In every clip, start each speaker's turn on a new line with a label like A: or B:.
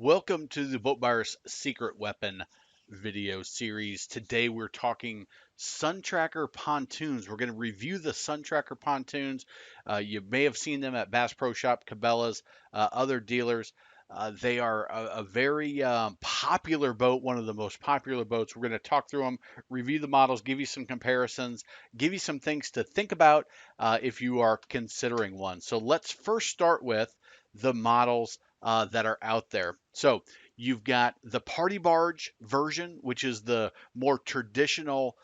A: Welcome to the Boat Buyer's Secret Weapon video series. Today we're talking Sun Tracker pontoons. We're going to review the Sun Tracker pontoons. You may have seen them at Bass Pro Shop, Cabela's, other dealers. They are a very popular boat, one of the most popular boats. We're going to talk through them, review the models, give you some comparisons, give you some things to think about if you are considering one. So let's first start with the models that are out there. So you've got the party barge version, which is the more traditional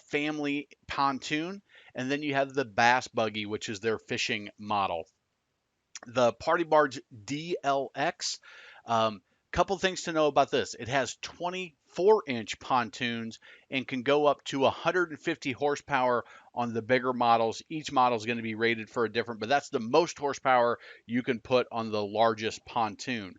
A: family pontoon, and then you have the bass buggy, which is their fishing model. The party barge DLX. Couple things to know about this. It has 24-inch pontoons and can go up to 150 horsepower on the bigger models. Each model is going to be rated for a different, but that's the most horsepower you can put on the largest pontoon.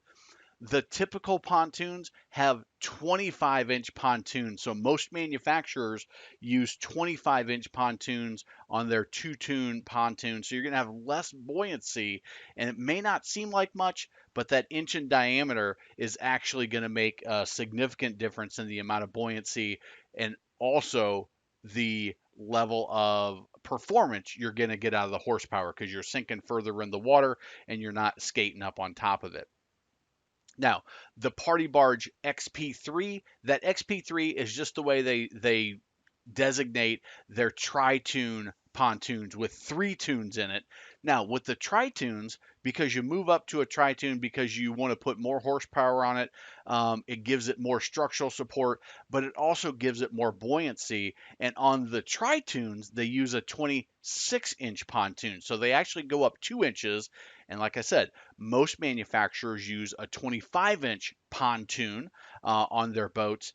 A: The typical pontoons have 25-inch pontoons. So most manufacturers use 25-inch pontoons on their two-tune pontoons. So you're going to have less buoyancy, and it may not seem like much, but that inch in diameter is actually going to make a significant difference in the amount of buoyancy and also the level of performance you're going to get out of the horsepower because you're sinking further in the water and you're not skating up on top of it. Now, the Party Barge XP3, that XP3 is just the way they designate their tri-toon pontoons with three tunes in it. Now, with the tri-toons, because you move up to a tri-toon because you want to put more horsepower on it, it gives it more structural support, but it also gives it more buoyancy. And on the tri-toons, they use a 26-inch pontoon. So they actually go up 2 inches. And like I said, most manufacturers use a 25-inch pontoon on their boats,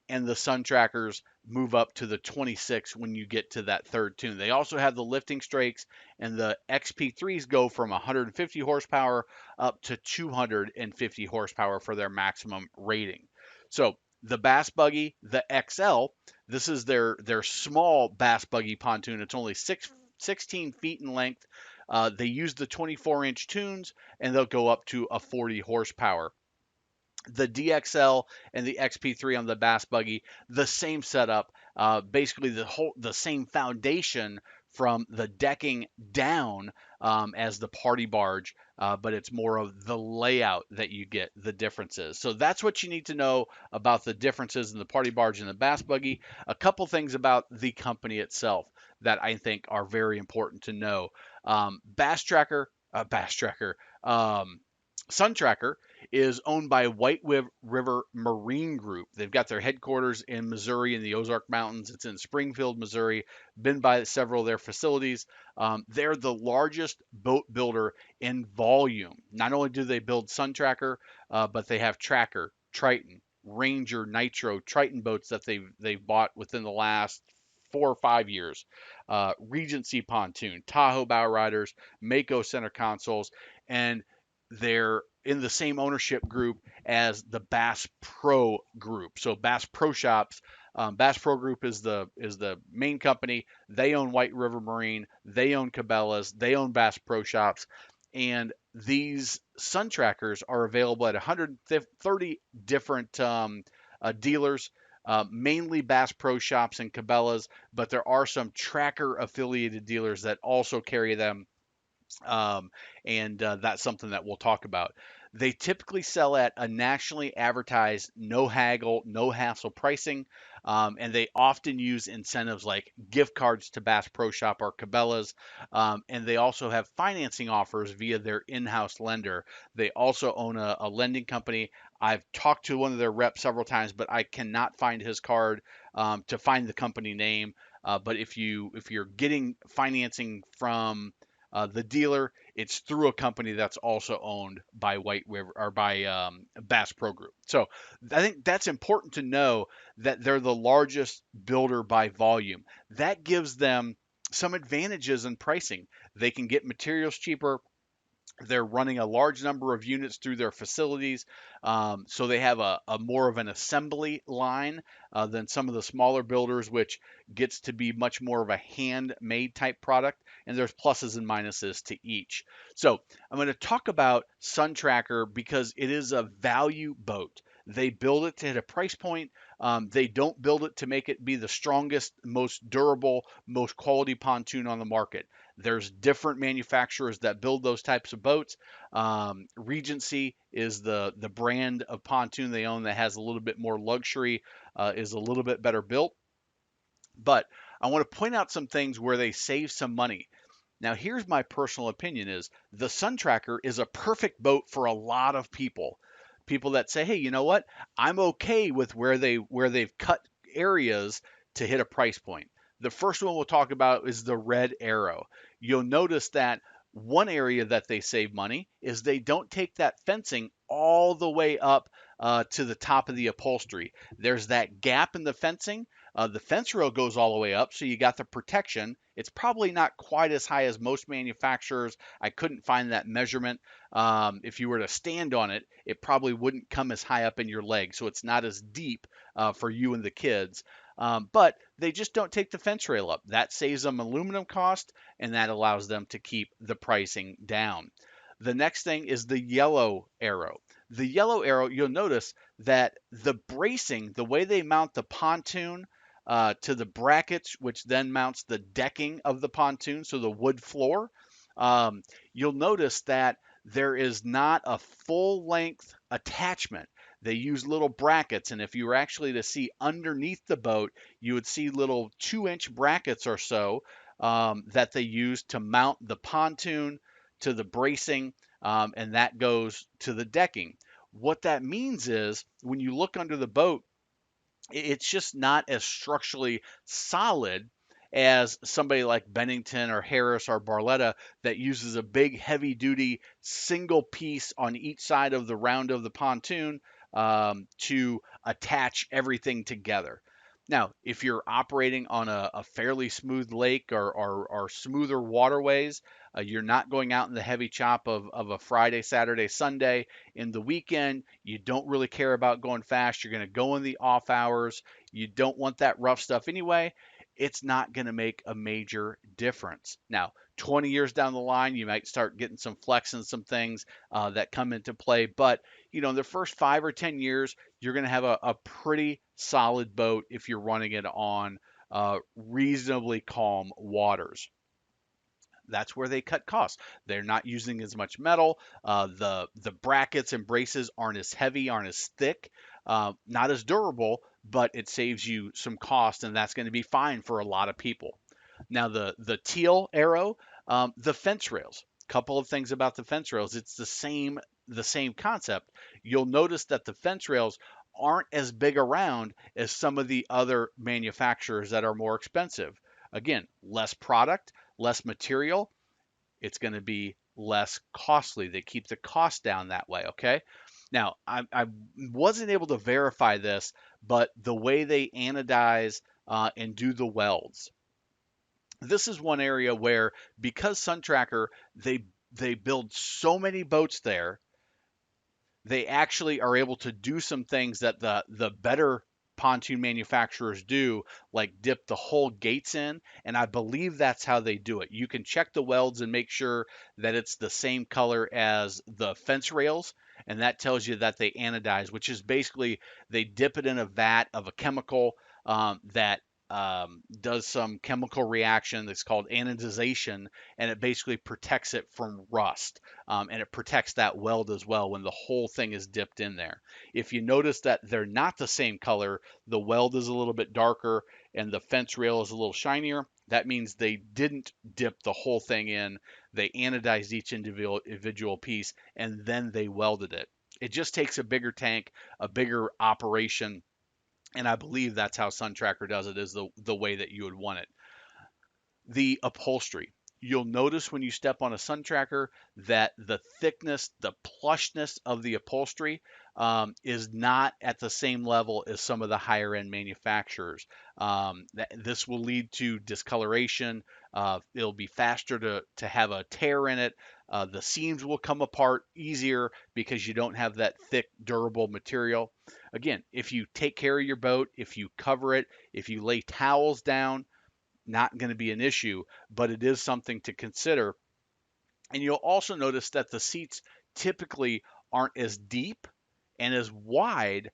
A: and the Sun Trackers move up to the 26 when you get to that third tune. They also have the lifting strakes, and the XP3s go from 150 horsepower up to 250 horsepower for their maximum rating. So the Bass Buggy, the XL, this is their small Bass Buggy pontoon. It's only 16 feet in length. They use the 24-inch tunes, and they'll go up to a 40 horsepower. The DXL and the XP3 on the Bass Buggy, the same setup, basically the same foundation from the decking down as the Party Barge, but it's more of the layout that you get the differences. So that's what you need to know about the differences in the Party Barge and the Bass Buggy. A couple things about the company itself that I think are very important to know. Bass Tracker, Sun Tracker is owned by White River Marine Group. They've got their headquarters in Missouri in the Ozark Mountains. It's in Springfield, Missouri. Been by several of their facilities. They're the largest boat builder in volume. Not only do they build Sun Tracker, but they have Tracker, Triton, Ranger, Nitro, Triton boats that they've bought within the last 4 or 5 years. Regency pontoon, Tahoe bow riders, Mako center consoles, and they're in the same ownership group as the Bass Pro Group. So Bass Pro Shops, Bass Pro Group is the main company. They own White River Marine. They own Cabela's. They own Bass Pro Shops, and these Sun Trackers are available at 130 different dealers. Mainly Bass Pro Shops and Cabela's, but there are some tracker affiliated dealers that also carry them, and that's something that we'll talk about. They typically sell at a nationally advertised, no haggle, no hassle pricing, and they often use incentives like gift cards to Bass Pro Shop or Cabela's, and they also have financing offers via their in-house lender. They also own a lending company. I've talked to one of their reps several times, but I cannot find his card to find the company name. But if you're getting financing from the dealer, it's through a company that's also owned by White River or by Bass Pro Group. So I think that's important to know that they're the largest builder by volume. That gives them some advantages in pricing. They can get materials cheaper. They're running a large number of units through their facilities, so they have a more of an assembly line than some of the smaller builders, which gets to be much more of a handmade type product. And there's pluses and minuses to each. So I'm going to talk about Sun Tracker because it is a value boat. They build it to hit a price point. They don't build it to make it be the strongest, most durable, most quality pontoon on the market. There's different manufacturers that build those types of boats. Regency is the brand of pontoon they own that has a little bit more luxury, is a little bit better built. But I want to point out some things where they save some money. Now, here's my personal opinion: is the Sun Tracker is a perfect boat for a lot of people. People that say, hey, you know what? I'm okay with where they've cut areas to hit a price point. The first one we'll talk about is the red arrow. You'll notice that one area that they save money is they don't take that fencing all the way up to the top of the upholstery. There's that gap in the fencing. The fence rail goes all the way up, so you got the protection. It's probably not quite as high as most manufacturers. I couldn't find that measurement. If you were to stand on it, it probably wouldn't come as high up in your leg, so it's not as deep for you and the kids. But they just don't take the fence rail up. That saves them aluminum cost, and that allows them to keep the pricing down. The next thing is the yellow arrow. The yellow arrow, you'll notice that the bracing, the way they mount the pontoon to the brackets, which then mounts the decking of the pontoon, so the wood floor, um, you'll notice that there is not a full length attachment. They use little brackets, and if you were actually to see underneath the boat, you would see little 2-inch brackets or so that they use to mount the pontoon to the bracing, and that goes to the decking. What that means is when you look under the boat, it's just not as structurally solid as somebody like Bennington or Harris or Barletta that uses a big heavy duty single piece on each side of the round of the pontoon to attach everything together. Now, if you're operating on a fairly smooth lake or smoother waterways, you're not going out in the heavy chop of a Friday, Saturday, Sunday. In the weekend, you don't really care about going fast. You're going to go in the off hours. You don't want that rough stuff anyway. It's not going to make a major difference. Now, 20 years down the line, you might start getting some flex and some things that come into play. But, in the first 5 or 10 years, you're going to have a pretty solid boat if you're running it on reasonably calm waters. That's where they cut costs. They're not using as much metal. The brackets and braces aren't as heavy, aren't as thick, not as durable, but it saves you some cost, and that's going to be fine for a lot of people. Now the teal arrow, the fence rails. Couple of things about the fence rails. It's the same concept. You'll notice that the fence rails aren't as big around as some of the other manufacturers that are more expensive. Again, less product, less material, it's going to be less costly. They keep the cost down that way, okay? Now, I wasn't able to verify this, but the way they anodize and do the welds, this is one area where because Sun Tracker, they build so many boats there, they actually are able to do some things that the better pontoon manufacturers do, like dip the whole gates in, and I believe that's how they do it. You can check the welds and make sure that it's the same color as the fence rails, and that tells you that they anodize, which is basically they dip it in a vat of a chemical that does some chemical reaction that's called anodization, and it basically protects it from rust, and it protects that weld as well when the whole thing is dipped in there. If you notice that they're not the same color, the weld is a little bit darker and the fence rail is a little shinier, that means they didn't dip the whole thing in. They anodized each individual piece and then they welded it. It just takes a bigger tank, a bigger operation, and I believe that's how Sun Tracker does it, is the way that you would want it. The upholstery. You'll notice when you step on a sun tracker that the thickness, the plushness of the upholstery is not at the same level as some of the higher end manufacturers. This will lead to discoloration. It'll be faster to have a tear in it. The seams will come apart easier because you don't have that thick, durable material. Again, if you take care of your boat, if you cover it, if you lay towels down, not going to be an issue, but it is something to consider. And you'll also notice that the seats typically aren't as deep and as wide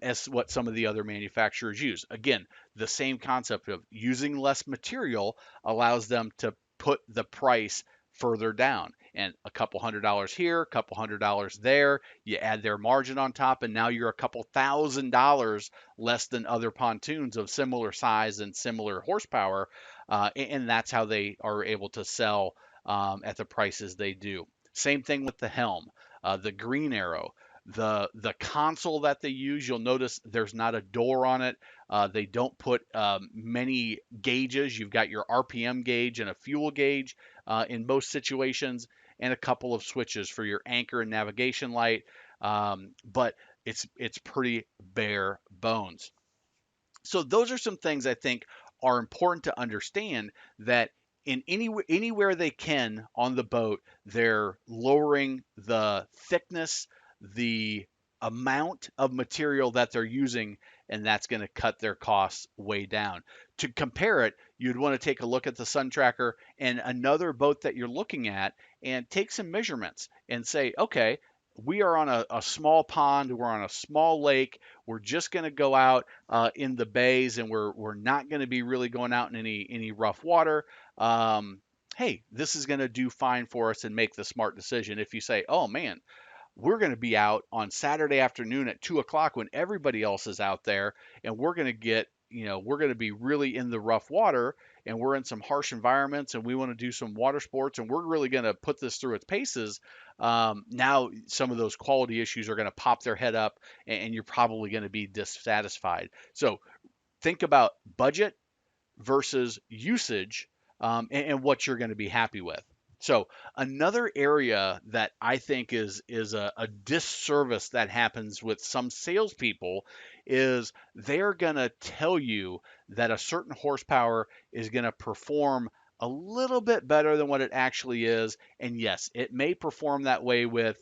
A: as what some of the other manufacturers use. Again, the same concept of using less material allows them to put the price further down. And a couple $100 here, a couple $100 there, you add their margin on top, and now you're a couple $1,000s less than other pontoons of similar size and similar horsepower. And that's how they are able to sell at the prices they do. Same thing with the helm, the green arrow, the console that they use. You'll notice there's not a door on it. They don't put many gauges. You've got your RPM gauge and a fuel gauge in most situations, and a couple of switches for your anchor and navigation light. But it's pretty bare bones. So those are some things I think are important to understand, that in anywhere they can on the boat, they're lowering the thickness, the amount of material that they're using, and that's going to cut their costs way down. To compare it, you'd want to take a look at the Sun Tracker and another boat that you're looking at and take some measurements and say, okay, we are on a small pond, we're on a small lake, we're just going to go out in the bays, and we're not going to be really going out in any rough water. Hey, this is going to do fine for us and make the smart decision. If you say, oh man, we're going to be out on Saturday afternoon at 2 o'clock when everybody else is out there, and we're going to get, we're going to be really in the rough water, and we're in some harsh environments, and we want to do some water sports, and we're really going to put this through its paces. Now, some of those quality issues are going to pop their head up, and you're probably going to be dissatisfied. So think about budget versus usage, and what you're going to be happy with. So another area that I think is a disservice that happens with some salespeople is they're going to tell you that a certain horsepower is going to perform a little bit better than what it actually is. And yes, it may perform that way with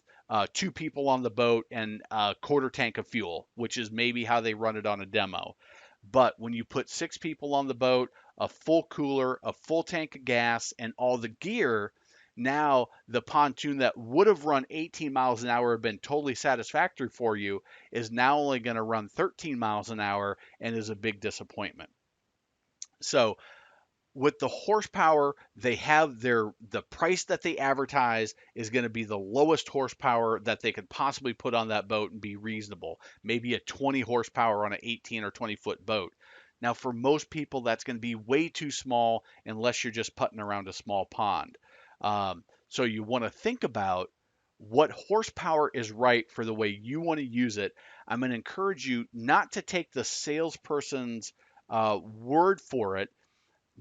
A: two people on the boat and a quarter tank of fuel, which is maybe how they run it on a demo. But when you put six people on the boat, a full cooler, a full tank of gas, and all the gear, now the pontoon that would have run 18 miles an hour and been totally satisfactory for you is now only going to run 13 miles an hour and is a big disappointment. So with the horsepower, they have the price that they advertise is going to be the lowest horsepower that they could possibly put on that boat and be reasonable. Maybe a 20 horsepower on an 18 or 20-foot boat. Now, for most people, that's going to be way too small unless you're just putting around a small pond. So you want to think about what horsepower is right for the way you want to use it. I'm going to encourage you not to take the salesperson's word for it.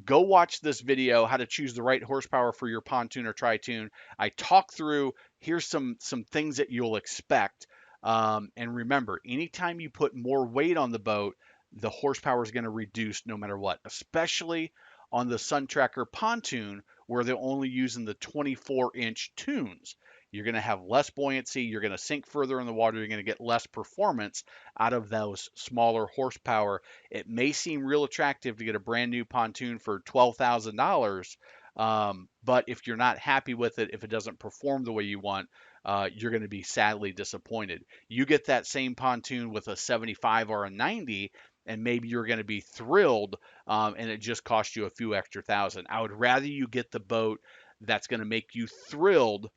A: Go watch this video, how to choose the right horsepower for your pontoon or tri-toon. I talk through, here's some things that you'll expect. And remember, anytime you put more weight on the boat, the horsepower is going to reduce no matter what, especially on the Sun Tracker pontoon where they're only using the 24-inch tunes. You're going to have less buoyancy, you're going to sink further in the water, you're going to get less performance out of those smaller horsepower. It may seem real attractive to get a brand new pontoon for $12,000, but if you're not happy with it, if it doesn't perform the way you want, you're going to be sadly disappointed. You get that same pontoon with a 75 or a 90, and maybe you're going to be thrilled, and it just cost you a few extra thousand. I would rather you get the boat that's going to make you thrilled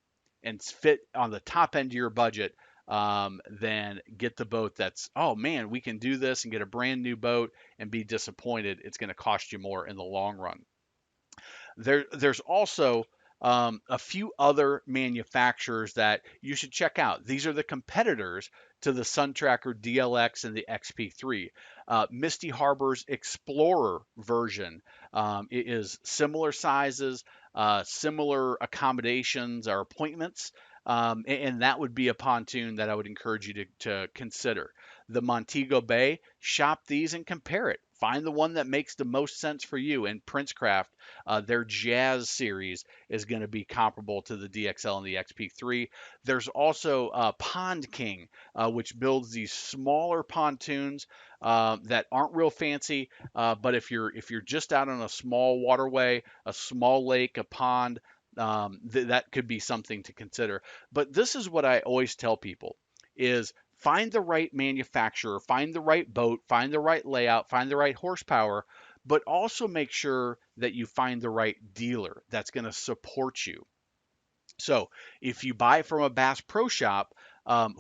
A: and fit on the top end of your budget, than get the boat that's, oh man, we can do this and get a brand new boat and be disappointed. It's going to cost you more in the long run. There's also A few other manufacturers that you should check out. These are the competitors to the Sun Tracker DLX and the XP3. Misty Harbor's Explorer version it is similar sizes, similar accommodations or appointments. And that would be a pontoon that I would encourage you to consider. The Montego Bay, shop these and compare it. Find the one that makes the most sense for you. And Princecraft, their Jazz series is going to be comparable to the DXL and the XP3. There's also Pond King, which builds these smaller pontoons that aren't real fancy. But if you're just out on a small waterway, a small lake, a pond, that could be something to consider. But this is what I always tell people: is find the right manufacturer, find the right boat, find the right layout, find the right horsepower, but also make sure that you find the right dealer that's going to support you. So if you buy from a Bass Pro Shop,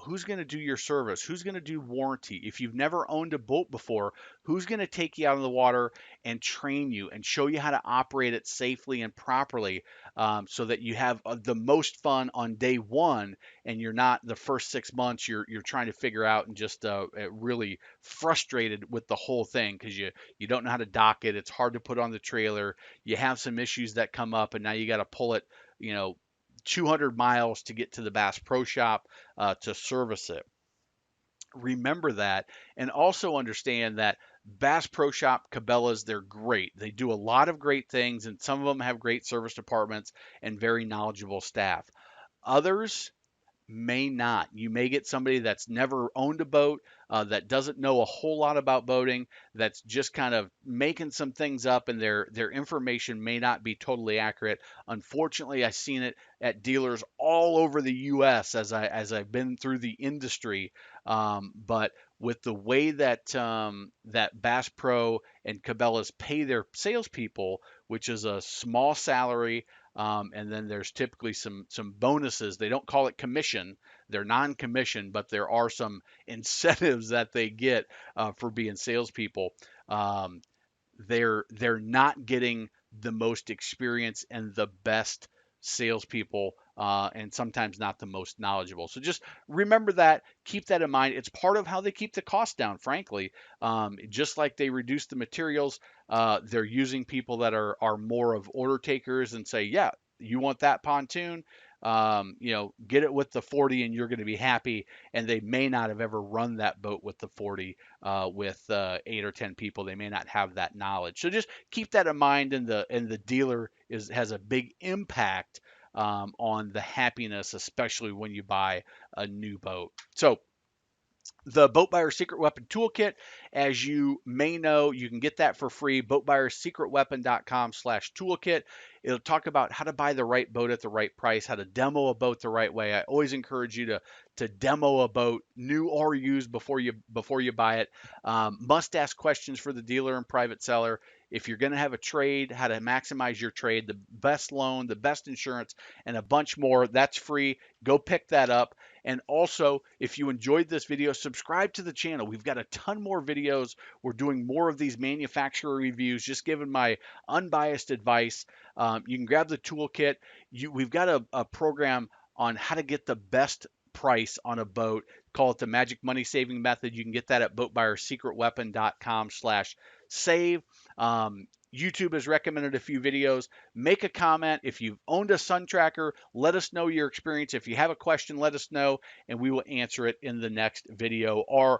A: who's going to do your service? Who's going to do warranty? If you've never owned a boat before, who's going to take you out of the water and train you and show you how to operate it safely and properly, so that you have the most fun on day one, and you're not the first 6 months you're trying to figure out and just really frustrated with the whole thing because you don't know how to dock it. It's hard to put on the trailer. You have some issues that come up, and now you got to pull it, you know, 200 miles to get to the Bass Pro Shop to service it. Remember that, and also understand that Bass Pro Shop Cabela's, they're great. They do a lot of great things, and some of them have great service departments and very knowledgeable staff. Others may not. You may get somebody that's never owned a boat, that doesn't know a whole lot about boating, that's just kind of making some things up, and their information may not be totally accurate. Unfortunately, I've seen it at dealers all over the U.S. As I've been through the industry. But with the way that Bass Pro and Cabela's pay their salespeople, which is a small salary, and then there's typically some bonuses. They don't call it commission; they're non-commission, but there are some incentives that they get for being salespeople. Um, they're not getting the most experience and the best salespeople, and sometimes not the most knowledgeable. So just remember that, keep that in mind. It's part of how they keep the cost down, frankly. Just like they reduce the materials, they're using people that are more of order takers and say, yeah, you want that pontoon, get it with the 40 and you're going to be happy. And they may not have ever run that boat with the 40 with 8 or 10 people. They may not have that knowledge. So just keep that in mind. And the dealer has a big impact on the happiness, especially when you buy a new boat. So the Boat Buyer's Secret Weapon Toolkit, as you may know, you can get that for free. BoatBuyersSecretWeapon.com/toolkit. It'll talk about how to buy the right boat at the right price, how to demo a boat the right way. I always encourage you to demo a boat, new or used, before you buy it. Must ask questions for the dealer and private seller. If you're going to have a trade, how to maximize your trade, the best loan, the best insurance, and a bunch more. That's free. Go pick that up. And also, if you enjoyed this video, subscribe to the channel. We've got a ton more videos. We're doing more of these manufacturer reviews, just giving my unbiased advice. You can grab the toolkit. We've got a program on how to get the best price on a boat. Call it the Magic Money Saving Method. You can get that at boatbuyerssecretweapon.com/save. YouTube has recommended a few videos. Make a comment. If you've owned a Sun Tracker, let us know your experience. If you have a question, let us know, and we will answer it in the next video. Or